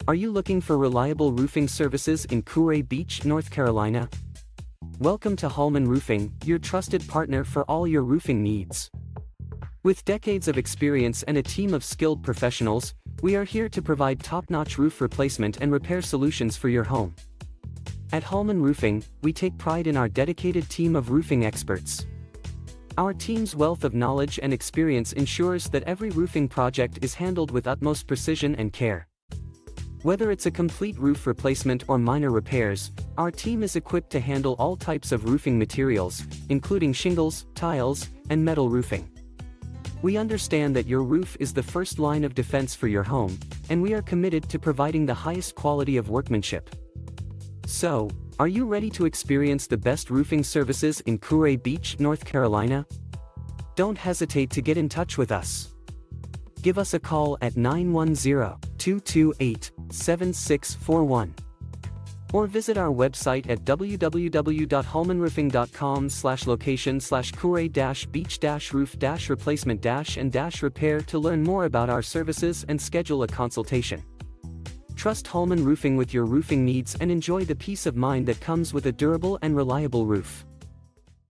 Are you looking for reliable roofing services in Kure Beach, North Carolina? Welcome to Hallman Roofing, your trusted partner for all your roofing needs. With decades of experience and a team of skilled professionals, we are here to provide top-notch roof replacement and repair solutions for your home. At Hallman Roofing, we take pride in our dedicated team of roofing experts. Our team's wealth of knowledge and experience ensures that every roofing project is handled with utmost precision and care. Whether it's a complete roof replacement or minor repairs, our team is equipped to handle all types of roofing materials, including shingles, tiles, and metal roofing. We understand that your roof is the first line of defense for your home, and we are committed to providing the highest quality of workmanship. So, are you ready to experience the best roofing services in Kure Beach, North Carolina? Don't hesitate to get in touch with us. Give us a call at 910-228-7641. Or visit our website at www.hallmanroofing.com/location/Kure-beach-roof-replacement-and-repair to learn more about our services and schedule a consultation. Trust Hallman Roofing with your roofing needs and enjoy the peace of mind that comes with a durable and reliable roof.